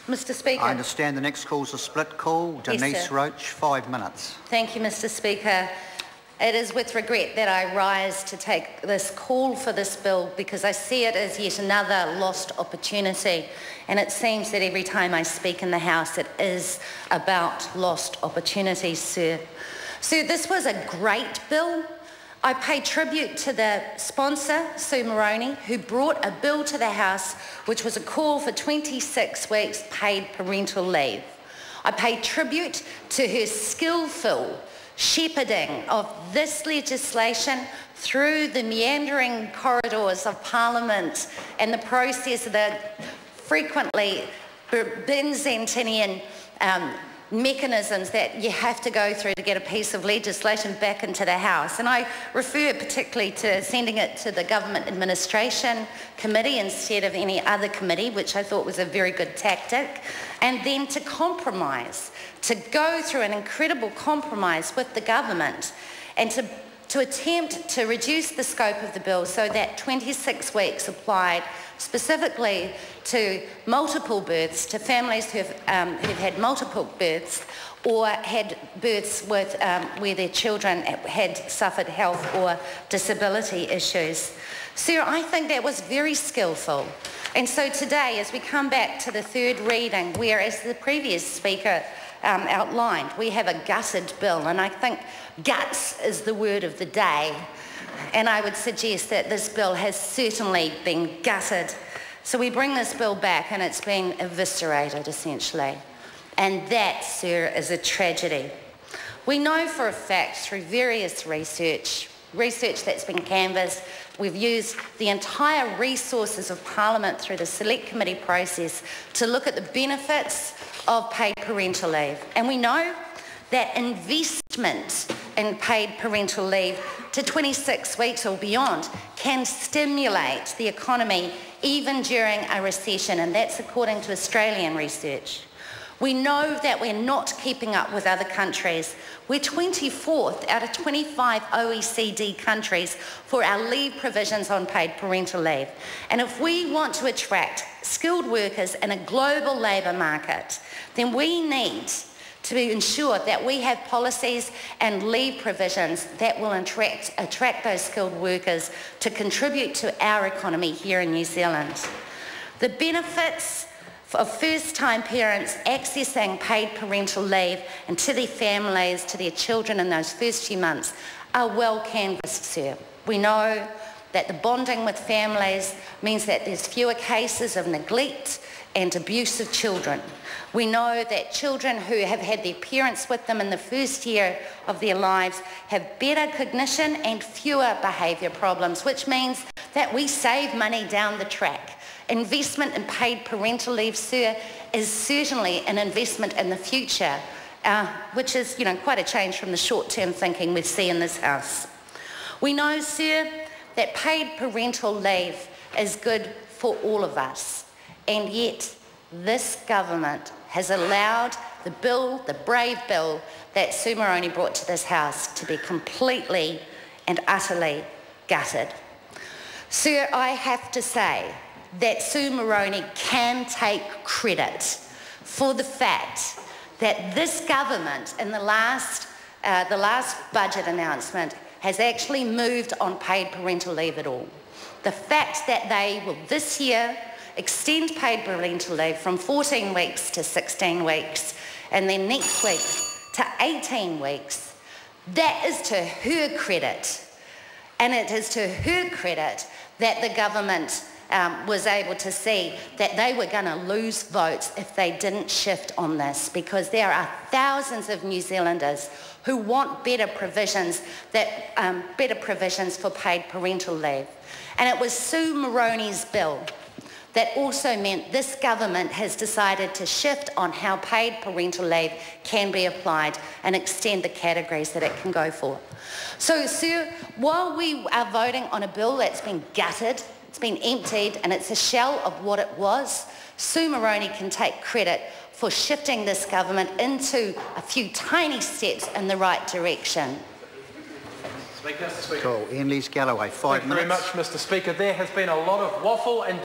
Mr Speaker. I understand the next call is a split call. Denise Yes, Roach, 5 minutes. Thank you, Mr Speaker. It is with regret that I rise to take this call for this bill because I see it as yet another lost opportunity, and it seems that every time I speak in the House it is about lost opportunities, sir. Sir, this was a great bill. I pay tribute to the sponsor, Sue Moroney, who brought a bill to the House which was a call for 26 weeks paid parental leave. I pay tribute to her skillful shepherding of this legislation through the meandering corridors of Parliament and the process of the frequently Byzantine mechanisms that you have to go through to get a piece of legislation back into the House. And I refer particularly to sending it to the Government Administration Committee instead of any other committee, which I thought was a very good tactic, and then to compromise, to go through an incredible compromise with the government and to attempt to reduce the scope of the bill so that 26 weeks applied specifically to multiple births, to families who've had multiple births or had births with, where their children had suffered health or disability issues. Sir, I think that was very skillful. And so today, as we come back to the third reading, where, as the previous speaker outlined, we have a gutted bill, and I think guts is the word of the day, and I would suggest that this bill has certainly been gutted. So we bring this bill back and it's been eviscerated essentially, and that, sir, is a tragedy. We know for a fact through various research that's been canvassed, we've used the entire resources of Parliament through the Select Committee process to look at the benefits of paid parental leave. And we know that investment in paid parental leave to 26 weeks or beyond can stimulate the economy even during a recession, and that's according to Australian research. We know that we're not keeping up with other countries. We're 24th out of 25 OECD countries for our leave provisions on paid parental leave. And if we want to attract skilled workers in a global labour market, then we need to ensure that we have policies and leave provisions that will attract those skilled workers to contribute to our economy here in New Zealand. The benefits of first-time parents accessing paid parental leave and to their families, to their children in those first few months are well canvassed, sir. We know that the bonding with families means that there's fewer cases of neglect and abuse of children. We know that children who have had their parents with them in the first year of their lives have better cognition and fewer behaviour problems, which means that we save money down the track. Investment in paid parental leave, sir, is certainly an investment in the future, which is, quite a change from the short-term thinking we see in this House. We know, sir, that paid parental leave is good for all of us, and yet this government has allowed the bill, the brave bill that Sue Moroney brought to this House, to be completely and utterly gutted. Sir, I have to say that Sue Moroney can take credit for the fact that this government in the last budget announcement has actually moved on paid parental leave at all. The fact that they will this year extend paid parental leave from 14 weeks to 16 weeks and then next week to 18 weeks, that is to her credit. And it is to her credit that the government was able to see that they were going to lose votes if they didn't shift on this, because there are thousands of New Zealanders who want better provisions for paid parental leave. And it was Sue Moroney's bill that also meant this government has decided to shift on how paid parental leave can be applied and extend the categories that it can go for. So, sir, while we are voting on a bill that's been gutted, it's been emptied, and it's a shell of what it was, Sue Moroney can take credit for shifting this government into a few tiny steps in the right direction. Cool. Ian Lees Galloway, 5 minutes. Thank you very much, Mr Speaker. There has been a lot of waffle and